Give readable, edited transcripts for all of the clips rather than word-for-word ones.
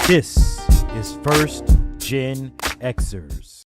This is First Gen Xers.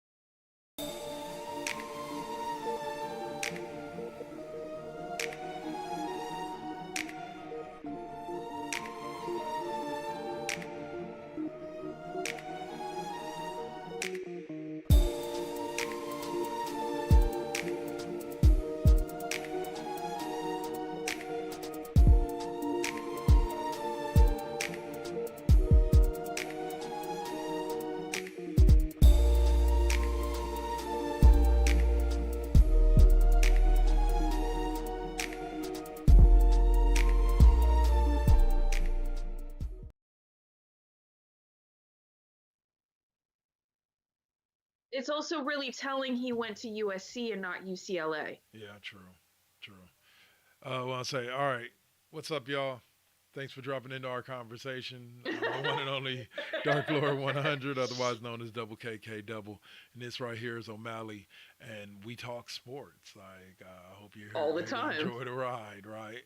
It's also really telling he went to USC and not UCLA. Yeah, true. True. Well, I'll say, all right, what's up, y'all? Thanks for dropping into our conversation. I'm the one and only Dark Lord 100, otherwise known as Double KK Double. And this right here is OMalley, and we talk sports. Like, I hope you're All the here to time. enjoy the ride, right?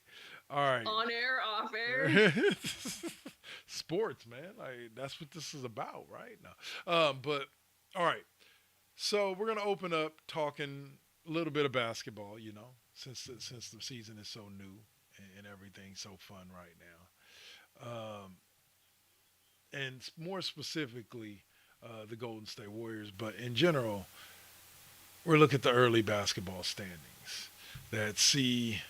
All right. On air, off air. Sports, man. Like, that's what this is about, right? Now, but all right. So we're gonna open up talking a little bit of basketball, since the season is so new and everything's so fun right now, and more specifically, the Golden State Warriors. But in general, we're looking at the early basketball standings that see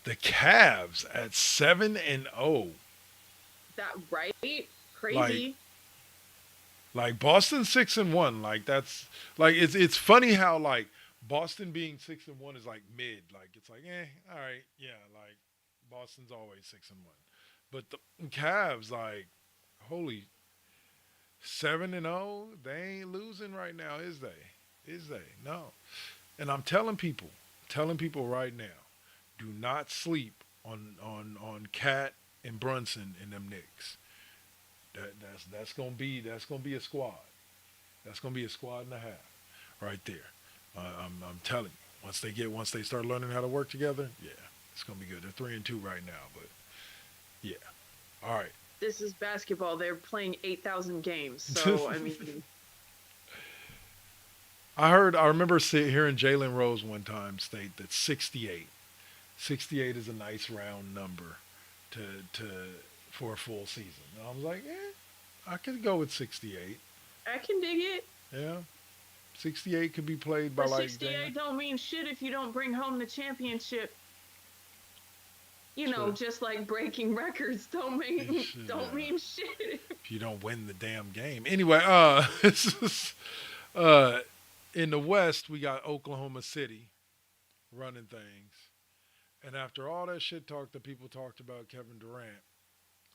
the Cavs at 7-0. That right? Like Crazy. Like Boston 6-1, like that's like it's funny how like Boston being 6-1 is like mid, like it's like all right, yeah, like Boston's always 6-1, but the Cavs like holy 7-0, they ain't losing right now, is they? Is they? No, and I'm telling people right now, do not sleep on Cat and Brunson and them Knicks. That's gonna be a squad. That's gonna be a squad and a half right there. I'm telling you. Once they start learning how to work together, yeah, it's gonna be good. They're 3-2 right now, but yeah. All right. This is basketball. They're playing 8,000 games. So, I mean, I remember hearing Jalen Rose one time state that 68. 68 is a nice round number to to for a full season. And I was like, I could go with 68. I can dig it. Yeah. 68 could be played by But like 68 don't mean shit if you don't bring home the championship. True. Just like breaking records don't mean shit. If you don't win the damn game. Anyway, in the West, we got Oklahoma City running things. And after all that shit talk that people talked about Kevin Durant,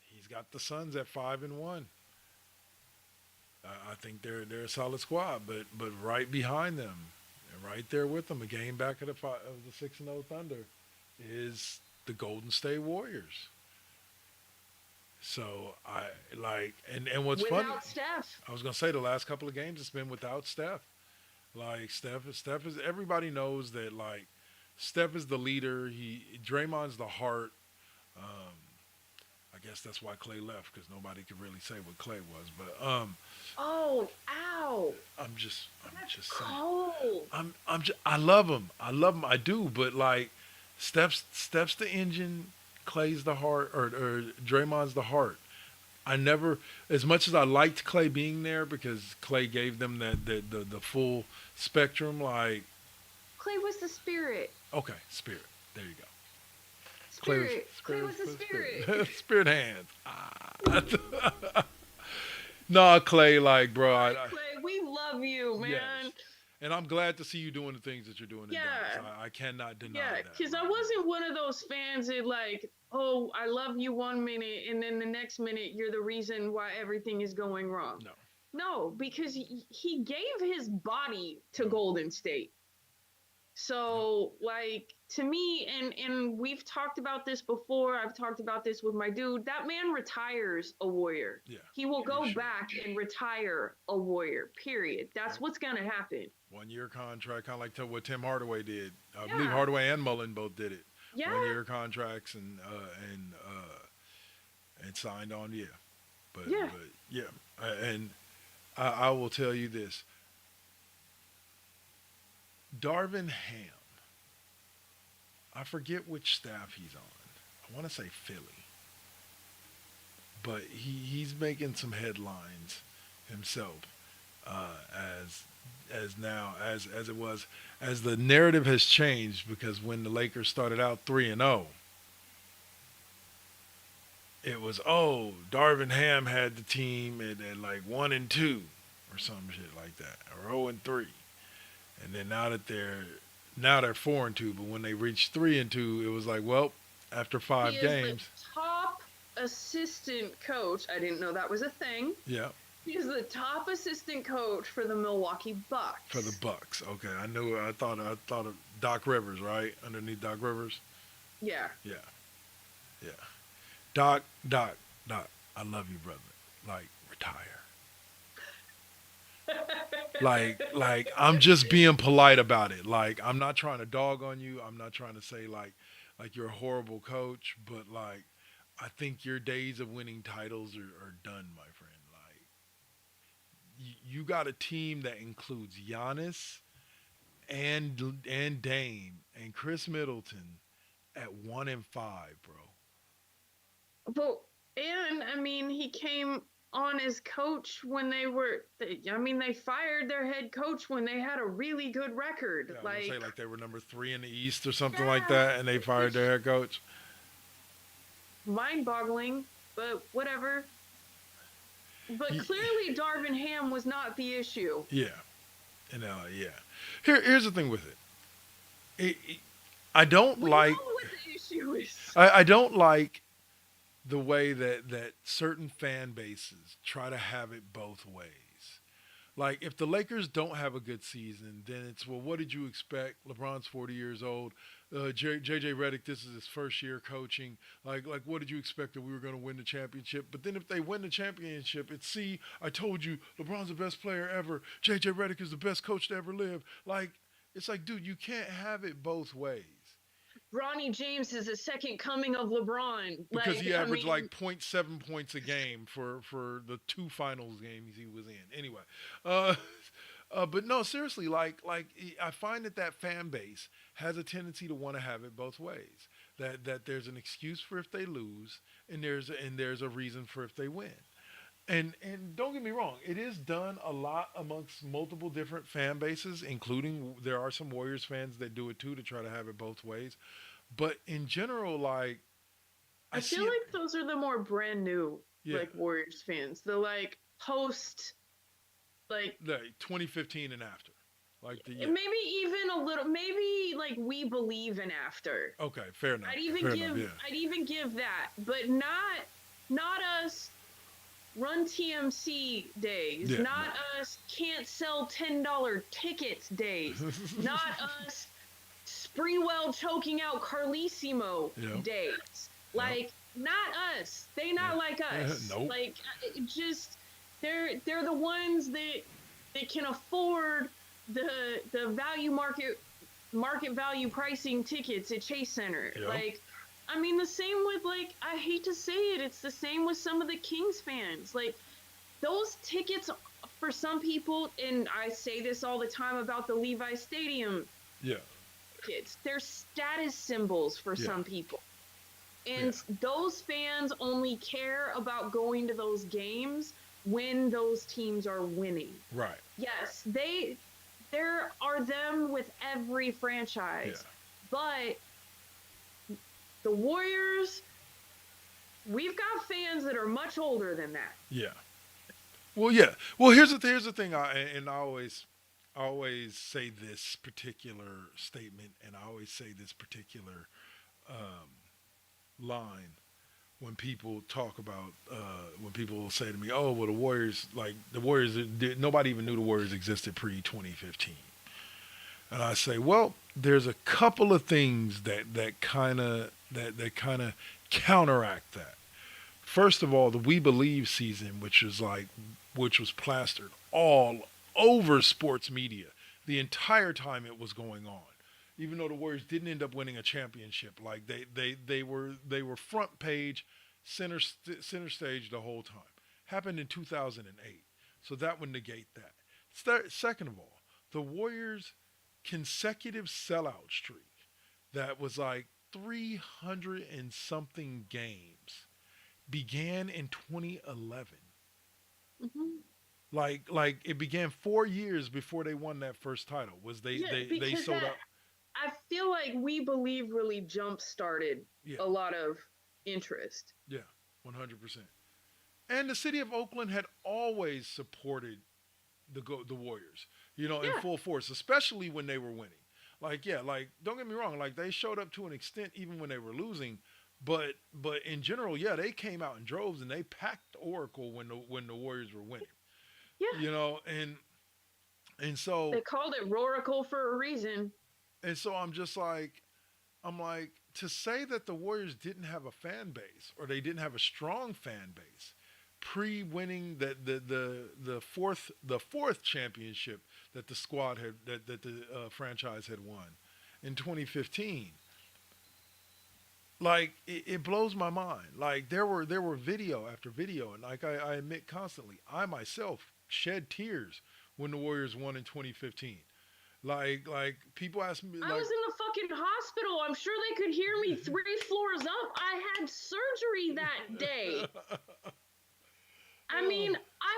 he's got the Suns at 5-1. I think they're a solid squad, but right behind them, and right there with them, a game back of the 6-0 Thunder, is the Golden State Warriors. So I like, and what's funny, Without Steph. I was gonna say the last couple of games it's been without Steph. Like Steph is everybody knows that like Steph is the leader. Draymond's the heart. Um, I guess that's why Clay left because nobody could really say what Clay was. But Oh, ow. I'm just saying. Cold. I love him. I love him. I do. But like, Steph's the engine. Clay's the heart, or Draymond's the heart. I never, as much as I liked Clay being there because Clay gave them the full spectrum. Like, Clay was the spirit. okay, spirit. There you go. Clay was the spirit. Spirit hands. Ah. No, Clay, like, bro. Clay, we love you, man. Yes. And I'm glad to see you doing the things that you're doing in Yeah. Dallas. I cannot deny Yeah, that. because I wasn't one of those fans that like, oh, I love you one minute and then the next minute you're the reason why everything is going wrong. No. No, because he gave his body to Golden State. So, like, to me, and we've talked about this before, I've talked about this with my dude, that man retires a Warrior. Yeah. He will go sure. back and retire a Warrior, period. That's what's going to happen. 1 year contract, kind of like what Tim Hardaway did. I Yeah. believe Hardaway and Mullen both did it. Yeah. 1 year contracts and signed on. Yeah. Yeah. But yeah, and I will tell you this: Darvin Ham. I forget which staff he's on. I want to say Philly, but he's making some headlines himself uh, as as it was as the narrative has changed because when the Lakers started out 3-0, it was Darvin Ham had the team at like 1-2 or some shit like that or 0-3, and then now they're 4-2, but when they reached 3-2, it was like well after He five is the games, top assistant coach. I didn't know that was a thing. yeah. He's the top assistant coach for the Milwaukee Bucks. For the Bucks. Okay, I knew. I thought of Doc Rivers, right underneath Doc Rivers. Yeah. Yeah, yeah. Doc. I love you, brother. Like retire. Like I'm just being polite about it. Like I'm not trying to dog on you. I'm not trying to say like you're a horrible coach, but like I think your days of winning titles are done, my friend. Like you got a team that includes Giannis and Dame and Chris Middleton at 1-5, bro. But and I mean, he came on as coach when they fired their head coach when they had a really good record. Yeah, I was Like, gonna say like they were number 3 in the East or something like yeah, that, and they fired their head coach. mind-boggling, but whatever. But Ye- clearly, Darvin Ham was not the issue. Yeah, in LA. Yeah. Here's the thing with it. I don't We like. know what the issue is. I don't like the way that certain fan bases try to have it both ways. Like if the Lakers don't have a good season, then it's well, what did you expect? LeBron's 40 years old. JJ Redick, this is his first year coaching. Like what did you expect that we were going to win the championship? But then if they win the championship, it's see, I told you, LeBron's the best player ever. JJ Redick is the best coach to ever live. Like it's like, dude, you can't have it both ways. Bronny James is the second coming of LeBron. Because he I averaged mean, like 0.7 points a game for the 2 finals games he was in. Anyway, uh, but no, seriously, like I find that fan base has a tendency to want to have it both ways. That there's an excuse for if they lose, and there's a reason for if they win. And don't get me wrong, it is done a lot amongst multiple different fan bases, including there are some Warriors fans that do it too to try to have it both ways. But in general, like I see feel it, like those are the more brand new yeah, like Warriors fans. The like post like like 2015 and after, like the yeah. maybe even a little maybe like we believe in after. Okay, fair enough. I'd even Fair give enough, yeah. I'd even give that, but not us Run TMC days, Yeah, not us can't sell $10 tickets days, not us Sprewell choking out Carlissimo Yep. days. Like not us. They not Yeah. like us. Nope. Like it just they're the ones that can afford the value market value pricing tickets at Chase Center. Yep. Like I mean the same with like I hate to say it, it's the same with some of the Kings fans. Like those tickets for some people, and I say this all the time about the Levi Stadium Yeah. tickets, they're status symbols for Yeah. some people. And those fans only care about going to those games when those teams are winning. Right. Yes, there are them with every franchise. Yeah. But the Warriors, we've got fans that are much older than that. Yeah. Well, yeah. Well, here's the thing. I always say this particular statement, and I always say this particular line when people talk about when people say to me, "Oh, well, the Warriors nobody even knew the Warriors existed pre-2015." And I say, well, there's a couple of things that kind of counteract that. First of all, the We Believe season, which was plastered all over sports media the entire time it was going on. Even though the Warriors didn't end up winning a championship, like they were front page, center stage the whole time. happened in 2008. So that would negate that. Second of all, the Warriors' consecutive sellout streak that was like 300 and something games began in 2011. Hmm. Like it began 4 years before they won that first title. Was Yeah, they because sold that out? I feel like We Believe really jump started Yeah, a lot of interest. yeah, 100%. And the city of Oakland had always supported the Warriors, in Yeah, full force, especially when they were winning. Like, yeah, like don't get me wrong, like they showed up to an extent even when they were losing, but in general, yeah, they came out in droves and they packed Oracle when the Warriors were winning. yeah. You know, and so They called it Roracle for a reason. and so I'm like to say that the Warriors didn't have a fan base or they didn't have a strong fan base pre-winning the fourth championship that the squad had that the franchise had won in 2015. Like it blows my mind. Like there were video after video, and like I admit constantly, I myself shed tears when the Warriors won in 2015. Like people ask me I was in the fucking hospital. I'm sure they could hear me 3 floors up. I had surgery that day. I Oh, mean, I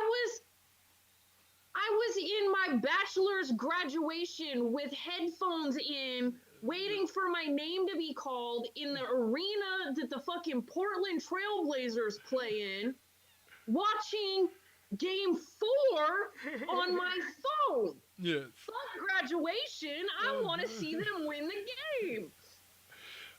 was in my bachelor's graduation with headphones in, waiting for my name to be called in the arena that the fucking Portland Trailblazers play in, watching game 4 on my phone. yes. Fuck graduation. I want to see them win the game.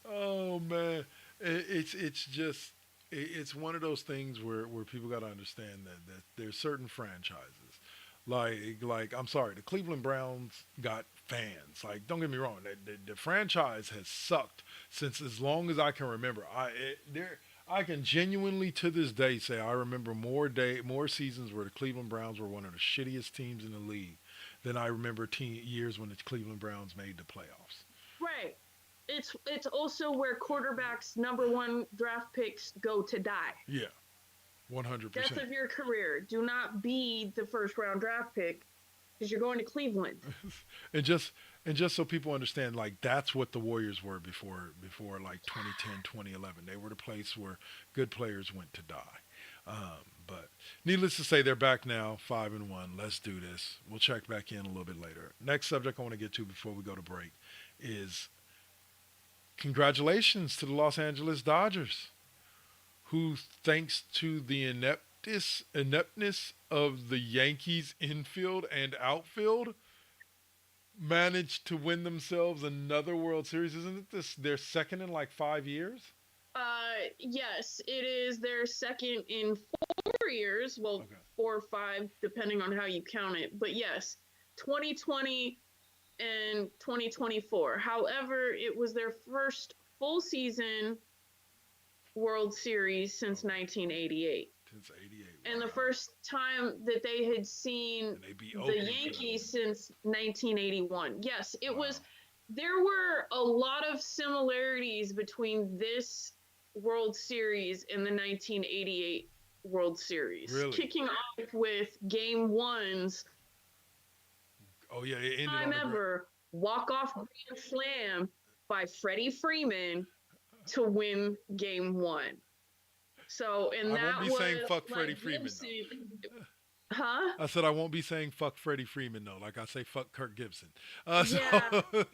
Oh man, it's just it's one of those things where people got to understand that there's certain franchises like I'm sorry, the Cleveland Browns got fans. Like don't get me wrong, the franchise has sucked since as long as I can remember. I can genuinely to this day say I remember more seasons where the Cleveland Browns were one of the shittiest teams in the league than I remember years when the Cleveland Browns made the playoffs. Right. It's also where quarterbacks #1 draft picks go to die. Yeah, Death 100%. of your career. Do not be the first round draft pick because you're going to Cleveland. and just and just so people understand, like that's what the Warriors were before like 2010, 2011. They were the place where good players went to die. But needless to say, they're back now, 5-1. Let's do this. We'll check back in a little bit later. Next subject I want to get to before we go to break is congratulations to the Los Angeles Dodgers, who, thanks to the ineptness of the Yankees infield and outfield, managed to win themselves another World Series. Isn't this their second in like 5 years? Yes, it is their second in 4 years. Well, Okay. 4 or 5, depending on how you count it. But yes, 2020 and 2024. However, it was their first full season World Series since 1988. Since '88. And the Wow. first time that they had seen And they beat the Oakland for that Yankees one. since 1981. Yes, it was. Wow. There were a lot of similarities between this World Series and the 1988 World Series. Really? Kicking off with Game 1's Oh yeah, it ended time on the ever walk-off grand slam by Freddie Freeman to win Game 1. So, and I that won't be was saying fuck like Freddie Freeman, Gibson. Huh? I said I won't be saying fuck Freddie Freeman though, like I say fuck Kirk Gibson. Yeah, So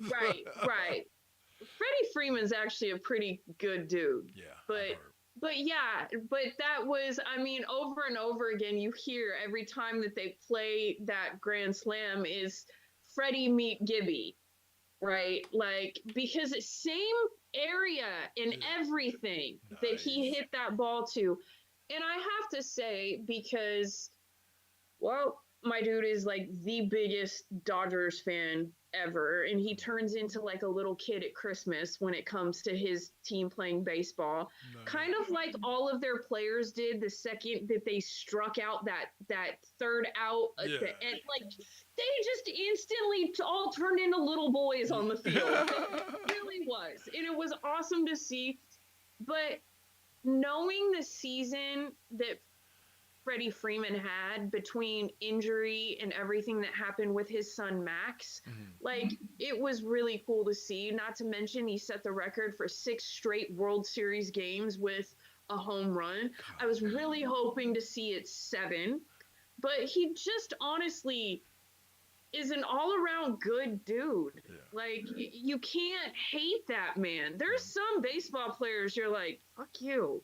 right. Freddie Freeman's actually a pretty good dude. Yeah, But I heard. but yeah, but that was, I mean, over and over again, you hear every time that they play that Grand Slam is Freddie meet Gibby, right? Like, because it's same area in Yeah. everything that he Nice. hit that ball to. And I have to say, because, well, my dude is like the biggest Dodgers fan ever, and he turns into like a little kid at Christmas when it comes to his team playing baseball. Nice. Kind of like all of their players did the second that they struck out that third out at Yeah. the end. Like, they just instantly all turned into little boys on the field. It really was. And it was awesome to see. But knowing the season that Freddie Freeman had between injury and everything that happened with his son Max. Like, it was really cool to see. Not to mention, he set the record for 6 straight World Series games with a home run. I was really hoping to see it 7, but he just honestly is an all-around good dude. Yeah. Like, you can't hate that man. There's some baseball players you're like, fuck you.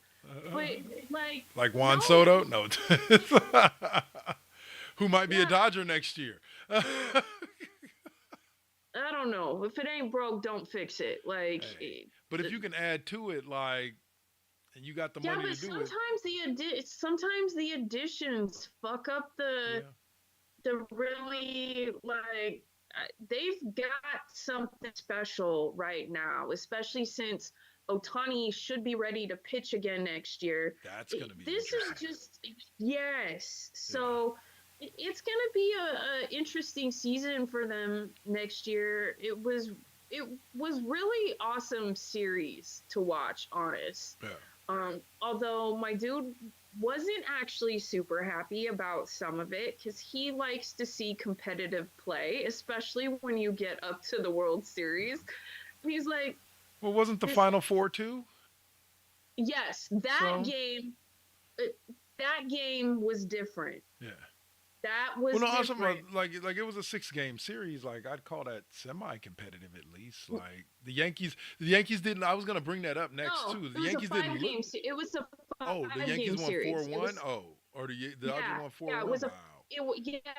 But like Juan no. Soto? No. Who might be a Dodger next year? I don't know. If it ain't broke, don't fix it. Like, Hey, but if you can add to it, like, and you got the yeah, money but to do it. sometimes the additions fuck up the really, like, they've got something special right now, especially since Ohtani should be ready to pitch again next year. That's going to be This is interesting. just, yes. So it's going to be a interesting season for them next year. It was really awesome series to watch, honest. Yeah. Although my dude wasn't actually super happy about some of it because he likes to see competitive play, especially when you get up to the World Series. He's like, Well, wasn't the Final Four too? yes, that game was different. Yeah. That was Well, no, I'm different. talking about, like it was a 6-game series. Like, I'd call that semi-competitive at least. Like the Yankees didn't. I was gonna bring that up next No, too. it The was Yankees a didn't look. 5-game. It was a Oh, the five-game Yankees won series. 4-1. Oh, or the Dodgers won 4-1. Yeah, it was Wow. yes. Yeah, okay, now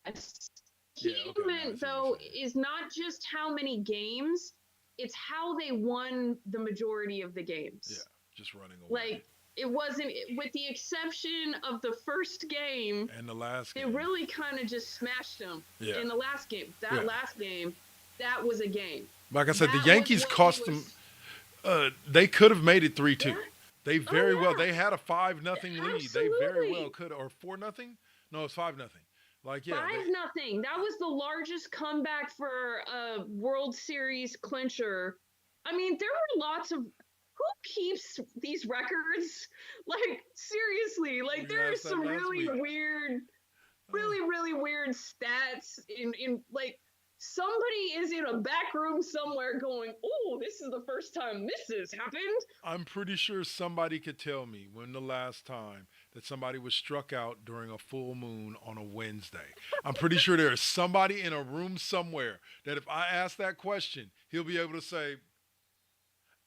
I see Achievement, what though, you're saying. is not just how many games; it's how they won the majority of the games. Yeah, just running away. Like, it wasn't, with the exception of the first game and the last they game. really kind of just smashed them. Yeah. In the last game. Last game, that was a game. Like I said, the That Yankees was cost what them. They could have made it 3-2. Yeah. They very well. yeah. They had a 5-0 lead. They very well Absolutely. could, or 4-0. No, it's 5-0. Like, yeah, 5-0. That was the largest comeback for a World Series clincher. I mean, there were lots of. Who keeps these records? Like, seriously, like, We there are asked that some last really week. weird, really weird stats in like, somebody is in a back room somewhere going, oh, this is the first time this has happened. I'm pretty sure somebody could tell me when the last time that somebody was struck out during a full moon on a Wednesday. I'm pretty sure there is somebody in a room somewhere that if I ask that question, he'll be able to say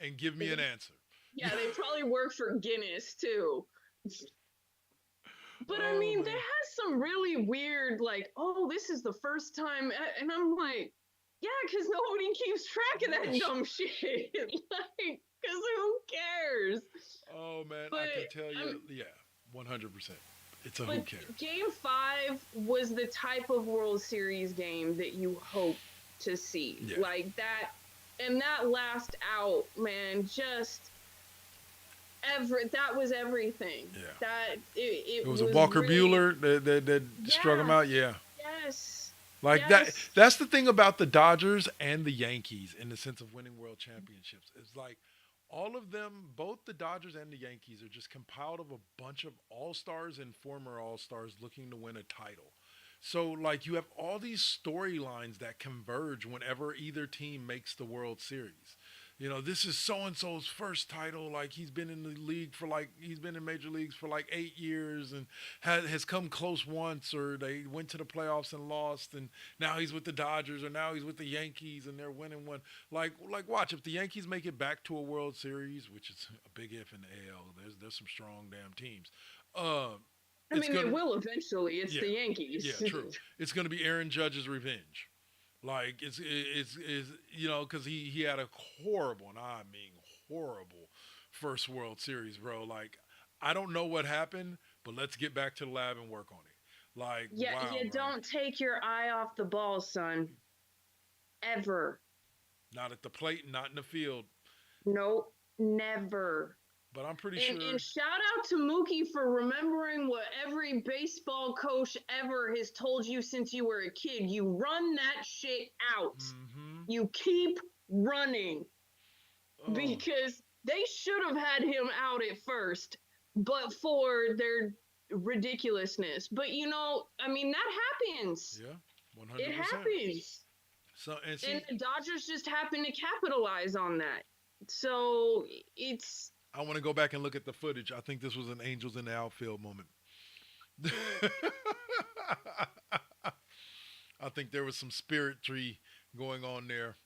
and give me an answer. Yeah, they probably work for Guinness too. But I Oh, mean, man. they has some really weird, like, oh, this is the first time, and I'm like, yeah, because nobody keeps track of that dumb shit. Like, because who cares? Oh, man, I But, can tell you, yeah, 100%. It's a who But cares. Game 5 was the type of World Series game that you hope to see. Yeah. Like that, and that last out, man, just that was everything. Yeah. That it It was a was Walker really, Buehler that struck him out. Yeah. Yes. Like Yes. that's the thing about the Dodgers and the Yankees in the sense of winning world championships. It's like all of them, both the Dodgers and the Yankees, are just compiled of a bunch of all-stars and former all-stars looking to win a title. So like you have all these storylines that converge whenever either team makes the World Series. You know, this is so-and-so's first title. Like, he's been in the league for he's been in major leagues for 8 years and has come close once, or they went to the playoffs and lost, and now he's with the Dodgers, or now he's with the Yankees and they're winning one. Like watch, if the Yankees make it back to a World Series, which is a big if in the AL, there's some strong damn teams. I mean, they will eventually. It's the Yankees. Yeah, true. It's going to be Aaron Judge's revenge. Like, it's you know, because he had a horrible, and I mean horrible, first World Series, bro. Like, I don't know what happened, but let's get back to the lab and work on it. Like, Yeah, wow, you bro. don't take your eye off the ball, son. Ever. Not at the plate, not in the field. Nope, never. But I'm pretty And sure. shout out to Mookie for remembering what every baseball coach ever has told you since you were a kid. You run that shit out. Mm-hmm. You keep running. Oh. Because they should have had him out at first, but for their ridiculousness. But I mean, that happens. Yeah, 100%. It happens. So And the Dodgers just happen to capitalize on that. So it's I want to go back and look at the footage. I think this was an Angels in the outfield moment. I think there was some spiritry going on there.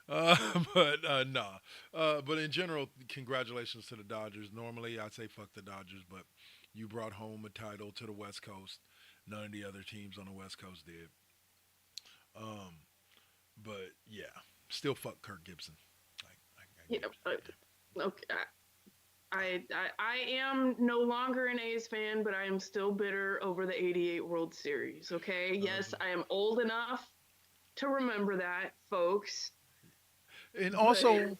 But nah. But in general, congratulations to the Dodgers. Normally, I'd say fuck the Dodgers, but you brought home a title to the West Coast. None of the other teams on the West Coast did. Um, but yeah, still fuck Kirk Gibson. yeah, okay. I am no longer an A's fan, but I am still bitter over the '88 World Series. Okay, yes, I am old enough to remember that, folks. And also,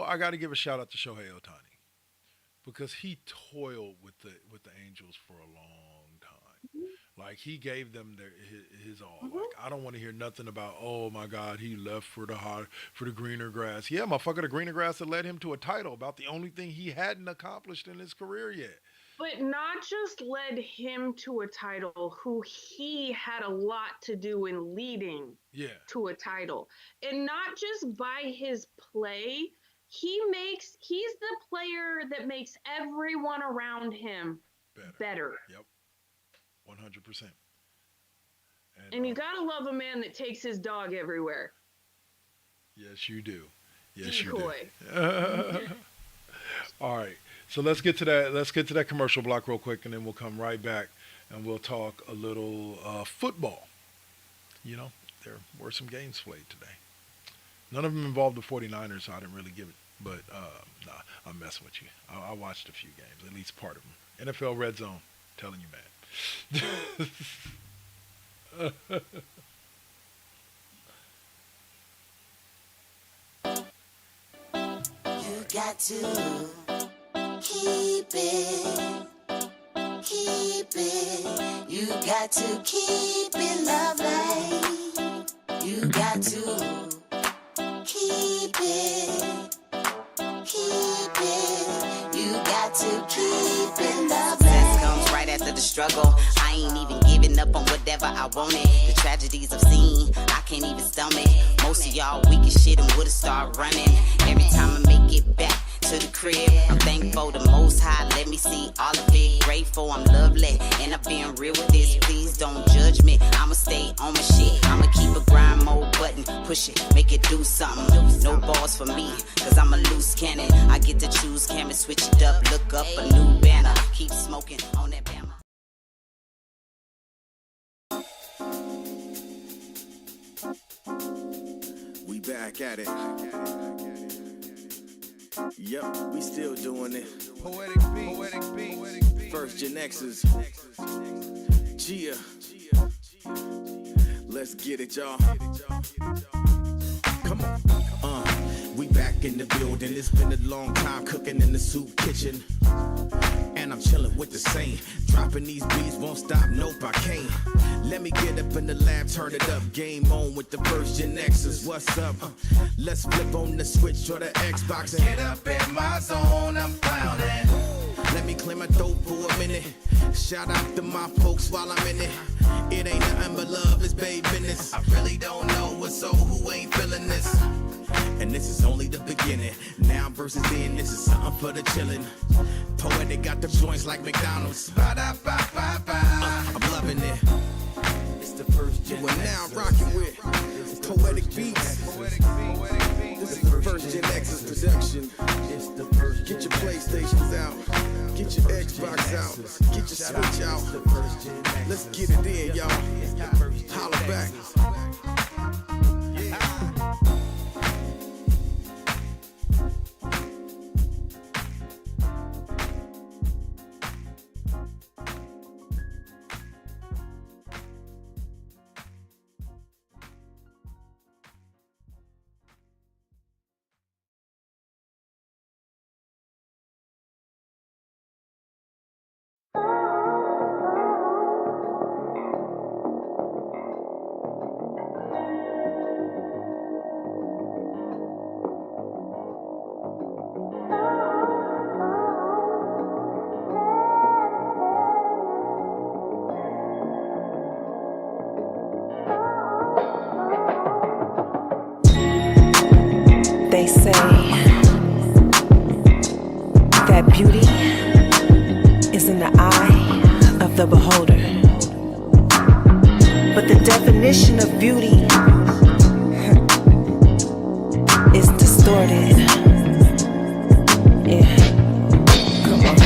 I got to give a shout out to Shohei Ohtani because he toiled with the Angels for a long time. Like he gave them his all. Mhm. Like I don't want to hear nothing about oh my God he left for the greener grass. Yeah, motherfucker, the greener grass that led him to a title. About the only thing he hadn't accomplished in his career yet. But not just led him to a title, who he had a lot to do in leading Yeah, to a title. And not just by his play, he's the player that makes everyone around him better. Yep, 100%. And you gotta love a man that takes his dog everywhere. Yes, you do. Yes, Decoy. you do. All right. So let's get to that. Let's get to that commercial block real quick, and then we'll come right back and we'll talk a little football. There were some games played today. None of them involved the 49ers, so I didn't really give it. But nah, I'm messing with you. I watched a few games, at least part of them. NFL Red Zone, telling you, man. You got to keep it. You got to keep it lovely. You got to keep it. You got to keep it lovely. Success comes right after the struggle. I ain't even giving up on whatever I wanted. The tragedies I've seen, I can't even stomach. Most of y'all weak as shit and would've started running. Every time I make it back to the crib, I'm thankful the Most High let me see all of it. Grateful I'm lovely, and I'm being real with this. Please don't judge me, I'ma stay on my shit. I'ma keep a grind mode button, push it, make it do something. No balls for me, cause I'm a loose cannon. I get to choose, camera, switch it up, look up a new banner. Keep smoking on that Bama. We back at it. Yep, we still doing it. Poetic beat. First GenXers. Gia. Let's get it, y'all. Come on. We back in the building. It's been a long time cooking in the soup kitchen. And I'm chilling with the same. Dropping these beats won't stop, nope, I can't. Let me get up in the lab, turn it up. Game on with the first GenXers. What's up? Let's flip on the Switch or the Xbox and Get up in my zone, I'm clowning. let me clear my throat for a minute. Shout out to my folks while I'm in it. It ain't nothing but love, it's babe business. I really don't know what's so who ain't feeling this. And this is only the beginning. Now versus then, this is something for the chillin'. Poetic got the joints like McDonald's. Ba-da-ba-ba-ba. I'm loving it. It's the first You are now rocking with Poetic Beats. This is the first GenXers production. It's the first Get your PlayStations out. Get your Xbox out. Get your Switch out. Let's get it in, y'all. Holla back. that beauty is in the eye of the beholder. But the definition of beauty is distorted. Yeah. Come on.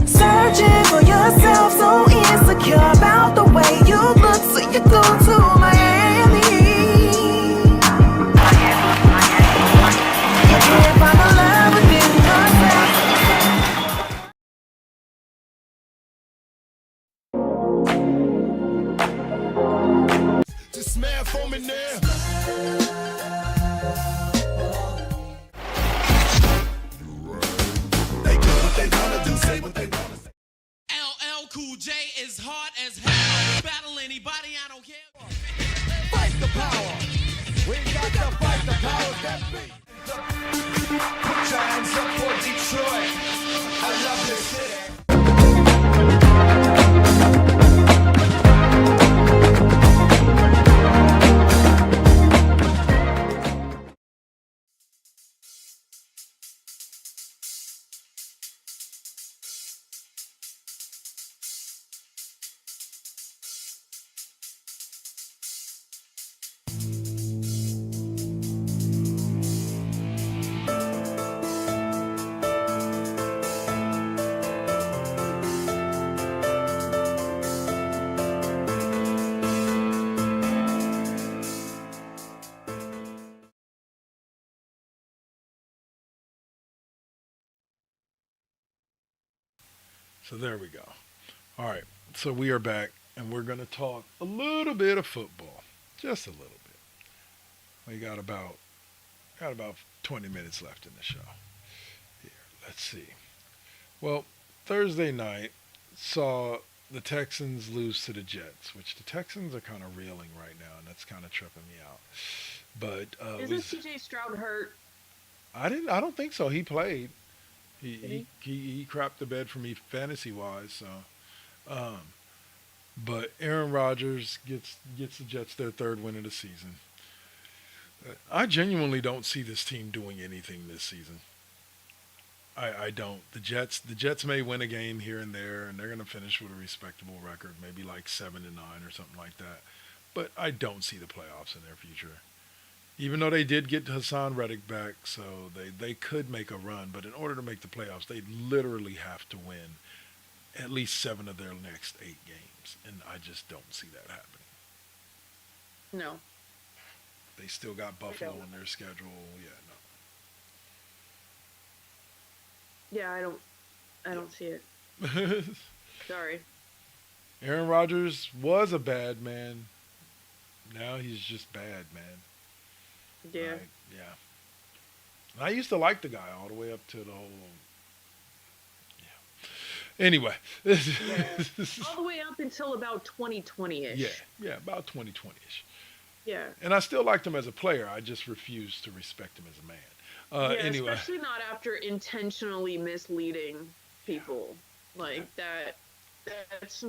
Searching for yourself, so insecure about the way you look, so you go to Miami. You can't find the love within yourself. Just smile for me now. They do what they wanna do, say what they wanna say. LL Cool J is hard as hell. Battle anybody, I don't care. Fight the power. We got to fight the powers that be. Put your hands up for Detroit. I love this city. So there we go. All right. So we are back, and we're going to talk a little bit of football, just a little bit. We got about 20 minutes left in the show. Here, let's see. Well, Thursday night saw the Texans lose to the Jets, which the Texans are kind of reeling right now, and that's kind of tripping me out. But Isn't CJ Stroud hurt? I don't think so. He played. He crapped the bed for me fantasy wise. So, but Aaron Rodgers gets the Jets their third win of the season. I genuinely don't see this team doing anything this season. I don't. The Jets may win a game here and there, and they're going to finish with a respectable record, maybe like 7-9 or something like that. But I don't see the playoffs in their future. Even though they did get Hassan Reddick back, so they could make a run. But in order to make the playoffs, they literally have to win at least 7 of their next 8 games. And I just don't see that happening. No. They still got Buffalo on their schedule. Yeah, I don't see it. Yeah, no. Sorry. Aaron Rodgers was a bad man. Now he's just bad, man. Yeah. Yeah. And I used to like the guy all the way up to the whole. Yeah. Anyway. Yeah. All the way up until about 2020-ish. Yeah, about 2020-ish. Yeah. And I still liked him as a player. I just refused to respect him as a man. Yeah, Anyway. especially not after intentionally misleading people like that. That's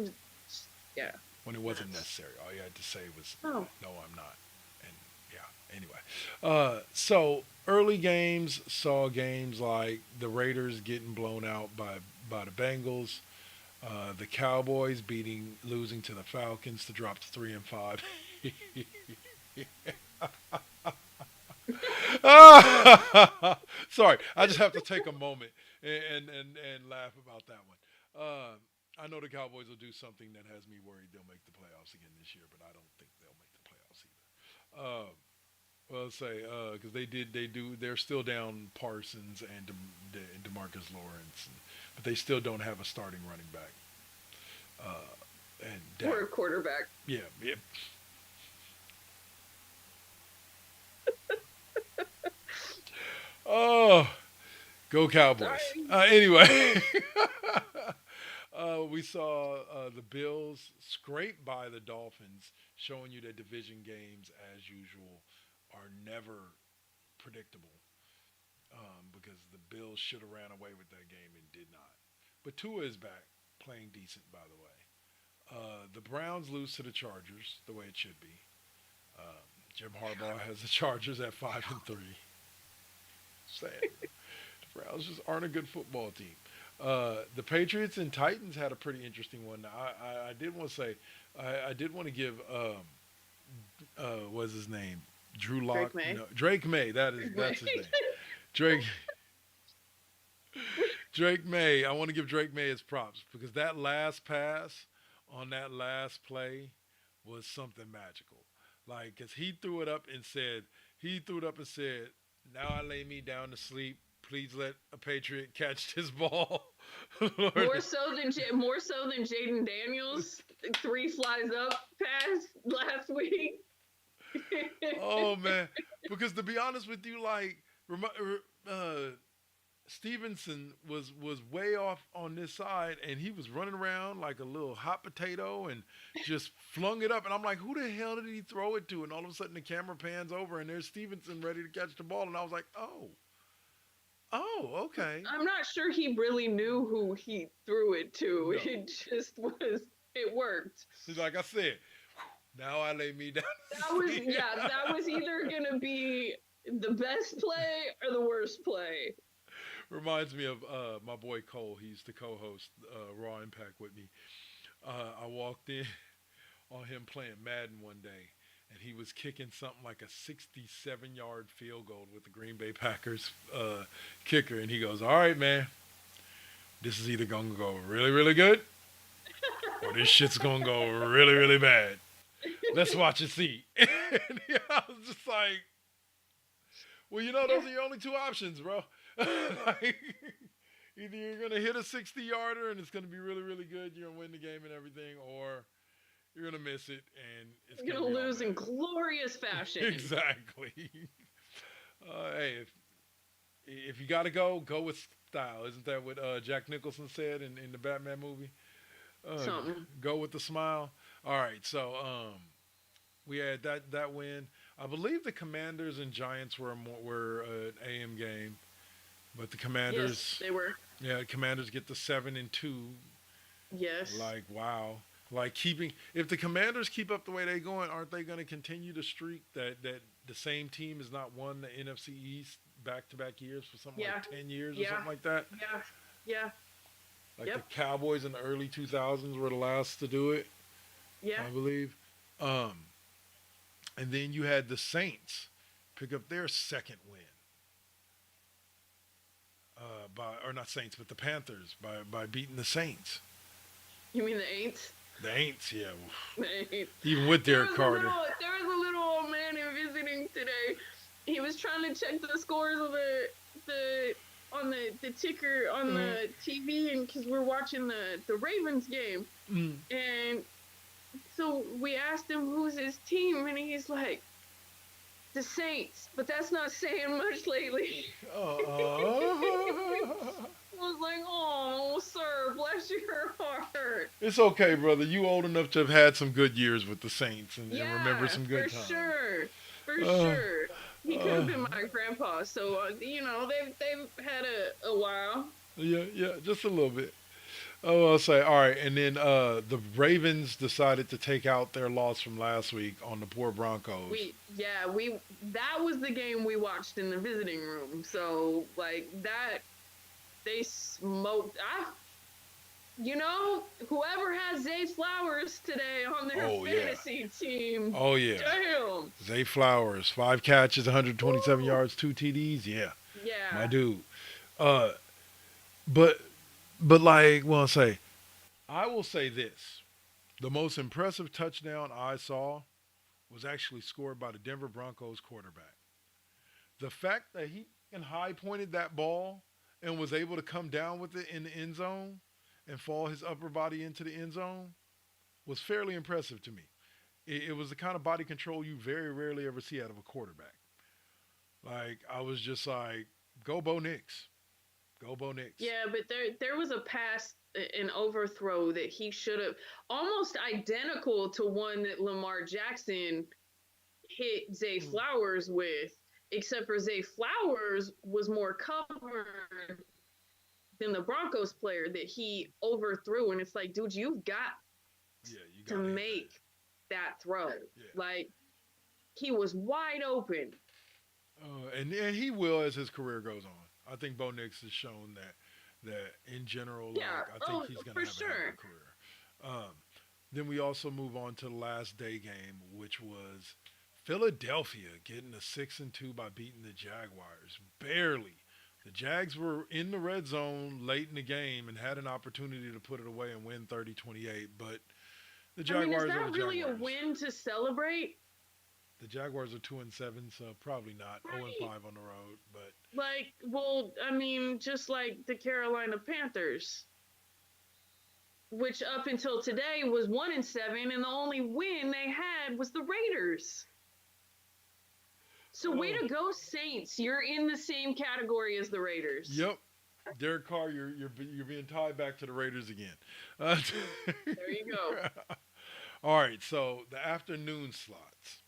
yeah. When it wasn't necessary, all you had to say was, Oh. "No, I'm not." And yeah. Anyway, so early games saw games like the Raiders getting blown out by the Bengals, the Cowboys losing to the Falcons to drop to 3-5. Sorry, I just have to take a moment and laugh about that one. I know the Cowboys will do something that has me worried they'll make the playoffs again this year, but I don't think they'll make the playoffs either. Well, I'll say because they're still down Parsons and DeMarcus Lawrence, but they still don't have a starting running back. Or a quarterback. Yeah. Oh, go Cowboys. Anyway, we saw the Bills scrape by the Dolphins, showing you that division games, as usual, are never predictable because the Bills should have ran away with that game and did not. But Tua is back, playing decent, by the way. The Browns lose to the Chargers, the way it should be. Jim Harbaugh has the Chargers at 5-3. Sad. Browns just aren't a good football team. The Patriots and Titans had a pretty interesting one. I did want to say, I did want to give, what's his name? Drew Lock? Drake May. No, Drake May. That's his name. Drake. Drake May. I want to give Drake May his props because that last pass on that last play was something magical. Like, cause he threw it up and said, "Now I lay me down to sleep. Please let a Patriot catch this ball." Lord. More so than Jaden Daniels 3 flies up pass last week. Oh man, because to be honest with you, like Stevenson was way off on this side, and he was running around like a little hot potato and just flung it up. And I'm like, who the hell did he throw it to? And all of a sudden, the camera pans over, and there's Stevenson ready to catch the ball. And I was like, oh, okay. I'm not sure he really knew who he threw it to. No. It worked. He's like I said, now I lay me down. That was either gonna be the best play or the worst play. Reminds me of my boy Cole. He used to co-host Raw Impact with me. I walked in on him playing Madden one day, and he was kicking something like a 67-yard field goal with the Green Bay Packers kicker. And he goes, "All right, man, this is either going to go really, really good or this shit's going to go really, really bad. Let's watch and see." And I was just like, well, those are your only two options, bro. Like, either you're going to hit a 60-yarder and it's going to be really, really good, you're going to win the game and everything, or you're going to miss it and it's going to lose in glorious fashion. Exactly. Hey, if you got to go with style. Isn't that what Jack Nicholson said in the Batman movie? Something. Go with the smile. All right, so we had that win. I believe the Commanders and Giants were an AM game. But the Commanders, yes, they were. Yeah, Commanders get the 7-2. Yes. Like, wow. Like, if the Commanders keep up the way they're going, aren't they going to continue to streak that the same team has not won the NFC East back-to-back years for something like 10 years or something like that? Yeah. Like the Cowboys in the early 2000s were the last to do it. Yeah. I believe. And then you had the Saints pick up their second win. Not Saints, but the Panthers by beating the Saints. You mean the Aints? The Aints, yeah. The Aints. Even with Derek Carter. There was a little old man in visiting today. He was trying to check the scores of the ticker on the TV, and because we're watching the Ravens game, and so we asked him who's his team, and he's like, the Saints, but that's not saying much lately. I was like, oh, sir, bless your heart. It's okay, brother. You old enough to have had some good years with the Saints and remember some good times. For sure. He could have been my grandpa, so, they've had a while. Yeah, just a little bit. Oh, I'll say, all right, and then the Ravens decided to take out their loss from last week on the poor Broncos. That was the game we watched in the visiting room. So, they smoked. Whoever has Zay Flowers today on their fantasy team. Oh, yeah. Damn. Zay Flowers, 5 catches, 127 yards, 2 TDs. Yeah. Yeah. My dude. But I will say this. The most impressive touchdown I saw was actually scored by the Denver Broncos quarterback. The fact that he high-pointed that ball and was able to come down with it in the end zone and fall his upper body into the end zone was fairly impressive to me. It was the kind of body control you very rarely ever see out of a quarterback. Like, I was just like, go Bo Nix. Go Bo Nix. Yeah, but there was a pass, an overthrow that he should have, almost identical to one that Lamar Jackson hit Zay Flowers with, except for Zay Flowers was more covered than the Broncos player that he overthrew. And it's like, dude, you've got to make that throw. Yeah. Like, he was wide open. And he will as his career goes on. I think Bo Nix has shown that in general, Yeah. like, I think he's going to For have a hell of sure. a career. Then we also move on to the last day game, which was Philadelphia getting a 6-2 by beating the Jaguars barely. The Jags were in the red zone late in the game and had an opportunity to put it away and win 30-28, but the I mean, is Jaguars are that the really a Jaguars. win to celebrate? The Jaguars are 2-7, so probably not. Right. 0-5 on the road, but Like, well, I mean, just like the Carolina Panthers, which up until today was 1-7, and the only win they had was the Raiders. So way to go, Saints! You're in the same category as the Raiders. yep. Derek Carr, you're being tied back to the Raiders again. There you go. All right, so the afternoon slots.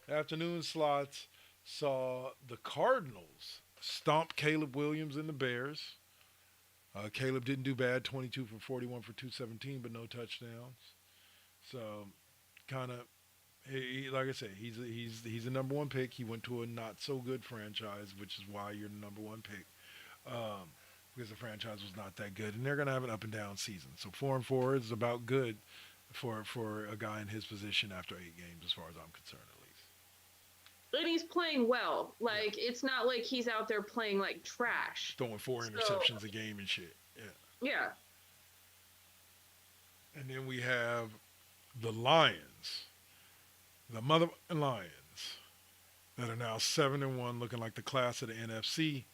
The afternoon slots saw the Cardinals stomp Caleb Williams and the Bears. Caleb didn't do bad, 22 for 41 for 217, but no touchdowns. So, kind of, like I said, he's the number one pick. He went to a not so good franchise, which is why you're the number one pick, because the franchise was not that good, and they're gonna have an up and down season. So 4-4 is about good for a guy in his position after 8 games, as far as I'm concerned, at least. And he's playing well. Like, it's not like he's out there playing like trash. Throwing 4 interceptions a game and shit. Yeah. Yeah. And then we have the Lions, the mother Lions, that are now 7-1, looking like the class of the NFC.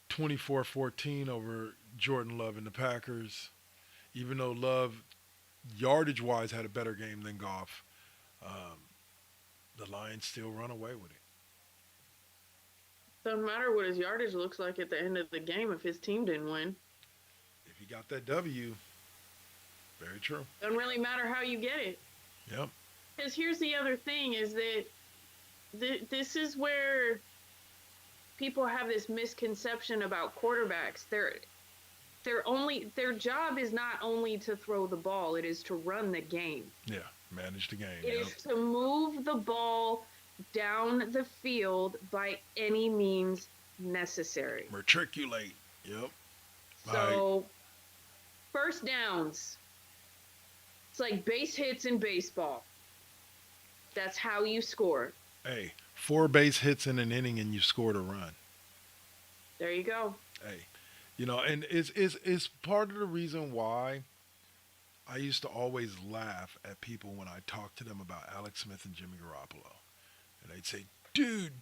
24-14 over Jordan Love and the Packers. Even though Love, yardage-wise, had a better game than Goff, the Lions still run away with it. Doesn't matter what his yardage looks like at the end of the game if his team didn't win. If you got that W, very true. Doesn't really matter how you get it. Yep. Because here's the other thing is that this is where people have this misconception about quarterbacks. Their job is not only to throw the ball, it is to run the game. Yeah, manage the game. It is to move the ball down the field by any means necessary. Matriculate. Yep. So, first downs. It's like base hits in baseball. That's how you score. Hey, 4 base hits in an inning and you scored a run. There you go. Hey, and it's part of the reason why I used to always laugh at people when I talked to them about Alex Smith and Jimmy Garoppolo. And they'd say, dude,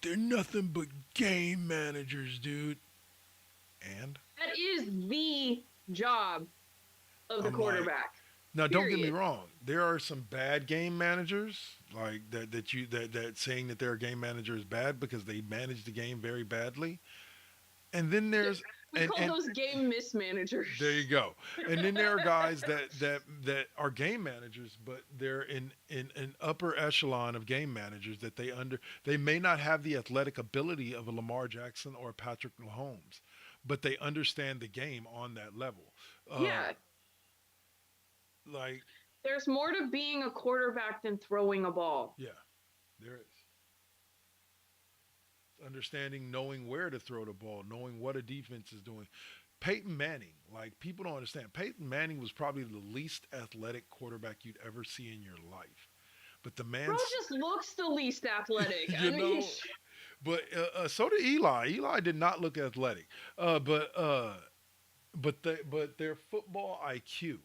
they're nothing but game managers, dude. And? That is the job of the I'm quarterback. Now, don't get me Period. wrong. There are some bad game managers, like that saying that their game manager is bad because they manage the game very badly. And then there's We call those game mismanagers. there you go. And then there are guys that are game managers, but they're in an upper echelon of game managers that they may not have the athletic ability of a Lamar Jackson or a Patrick Mahomes, but they understand the game on that level. Yeah. Like, There's more to being a quarterback than throwing a ball. yeah, there is. Understanding, knowing where to throw the ball, knowing what a defense is doing. Peyton Manning, like, people don't understand. Peyton Manning was probably the least athletic quarterback you'd ever see in your life. But the man, Bro just looks the least athletic. you know, but so did Eli. Eli did not look athletic. But their football IQ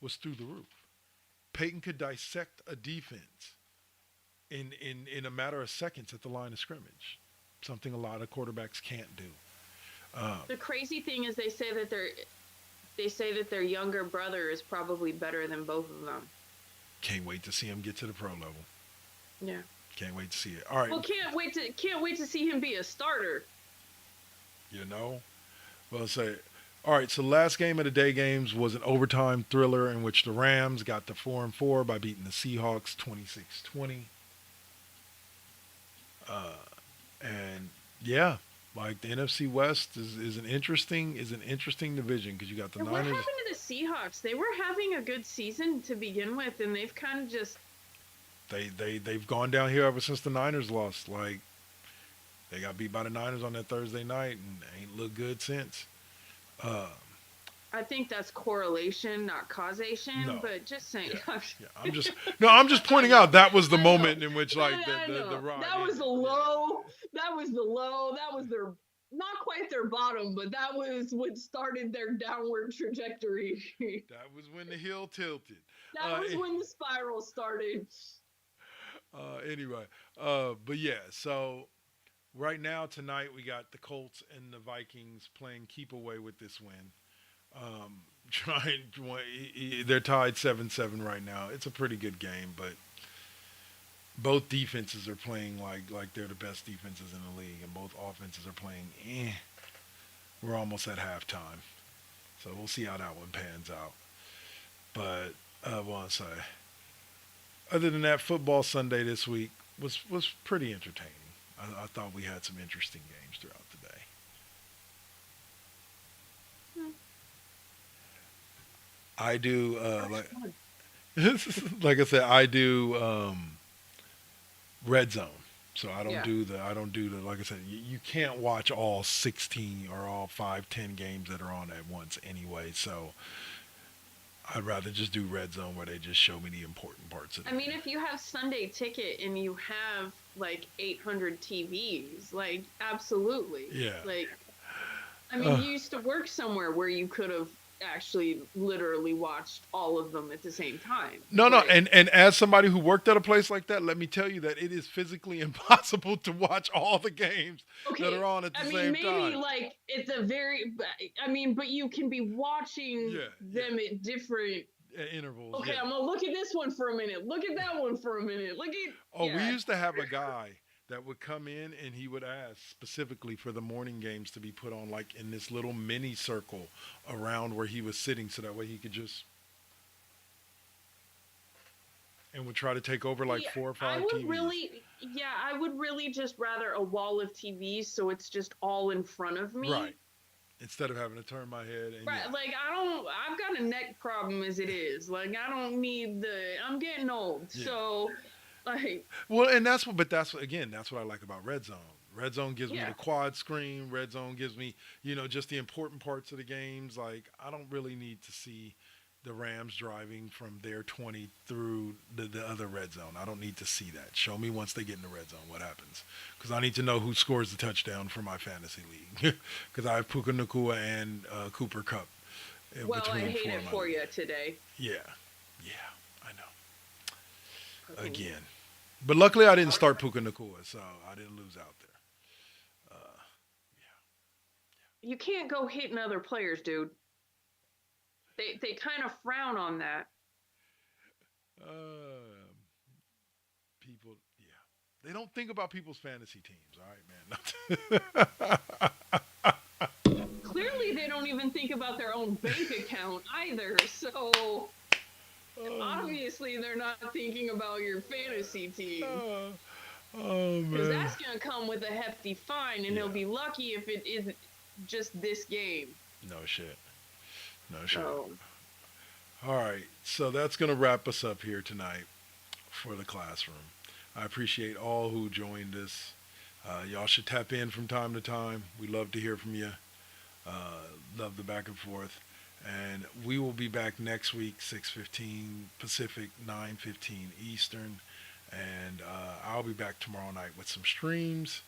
was through the roof. Peyton could dissect a defense in a matter of seconds at the line of scrimmage, something a lot of quarterbacks can't do. The crazy thing is they say that their younger brother is probably better than both of them. Can't wait to see him get to the pro level. Yeah. Can't wait to see it. All right. Well, can't wait to see him be a starter. Well, say, all right. So the last game of the day games was an overtime thriller in which the Rams got to 4-4 by beating the Seahawks 26-20. And yeah, like the NFC West is an interesting division because you got the And what Niners. happened to the Seahawks? They were having a good season to begin with, and they've kind of just They've gone down here ever since the Niners lost. Like, They got beat by the Niners on that Thursday night and ain't looked good since. I think that's correlation, not causation. No. But just saying. Yeah, I'm just pointing out that was the I moment know. in which I the know. ride. That was the ended. low. That was the low. That was their not quite their bottom, but that was what started their downward trajectory. That was when the hill tilted. That was when the spiral started. Anyway, but yeah, so right now tonight we got the Colts and the Vikings playing keep away with this win. They're tied 7-7 right now. It's a pretty good game, but both defenses are playing like they're the best defenses in the league, and both offenses are playing. We're almost at halftime, so we'll see how that one pans out. But I want to say, other than that, football Sunday this week was pretty entertaining. I thought we had some interesting games throughout the day. I do like I said, I do red zone. So I don't do the like I said, you can't watch all 16 or all 5-10 games that are on at once anyway. So I'd rather just do red zone where they just show me the important parts of it. I mean, if you have Sunday Ticket and you have like 800 TVs, like absolutely. Yeah. Like, I mean, you used to work somewhere where you could have actually literally watched all of them at the same time. No, and as somebody who worked at a place like that, let me tell you that it is physically impossible to watch all the games that are on at the same time. Maybe like it's a very, but you can be watching them at different intervals. Okay, I'm gonna look at this one for a minute. Look at that one for a minute. Look at. We used to have a guy that would come in and he would ask specifically for the morning games to be put on like in this little mini circle around where he was sitting, so that way he could just and would try to take over like 4 or 5 TVs. I would really just rather a wall of TVs so it's just all in front of me. Right. Instead of having to turn my head. And right. Like I've got a neck problem as it is. Like I don't need I'm getting old. Yeah. So like. Well, and that's what I like about Red Zone. Red Zone gives me the quad screen. Red Zone gives me, just the important parts of the games. Like I don't really need to see the Rams driving from their 20 through the other red zone. I don't need to see that. Show me once they get in the red zone what happens. Because I need to know who scores the touchdown for my fantasy league. Because I have Puka Nacua and Cooper Kupp. Well, I hate it for you today. Yeah, I know. Again. But luckily I didn't start Puka Nacua, so I didn't lose out there. You can't go hitting other players, dude. They kind of frown on that. People, they don't think about people's fantasy teams. All right, man. Clearly, they don't even think about their own bank account either. So obviously, they're not thinking about your fantasy team. Because that's gonna come with a hefty fine, and he'll be lucky if it isn't just this game. No shit. All right, so that's going to wrap us up here tonight for the classroom. I appreciate all who joined us. Y'all should tap in from time to time. We love to hear from you. Love the back and forth. And we will be back next week, 6:15 Pacific, 9:15 Eastern. And I'll be back tomorrow night with some streams.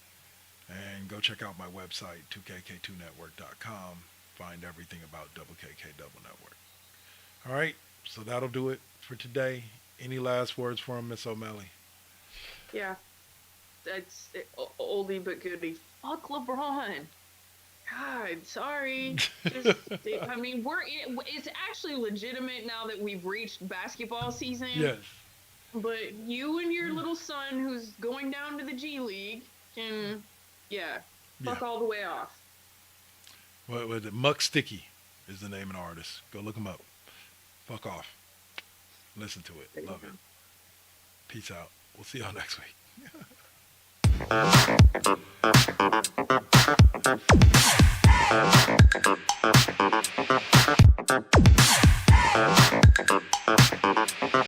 And go check out my website, 2KK2network.com. Find everything about KK Double Network. All right, so that'll do it for today. Any last words for him, Miss OMalley? Yeah, that's oldie but goodie. Fuck LeBron. God, sorry. It's actually legitimate now that we've reached basketball season. Yes. But you and your little son, who's going down to the G League, can, fuck all the way off. What was it? Muck Sticky is the name of the artist. Go look him up. Fuck off. Listen to it. Love it. Peace out. We'll see y'all next week.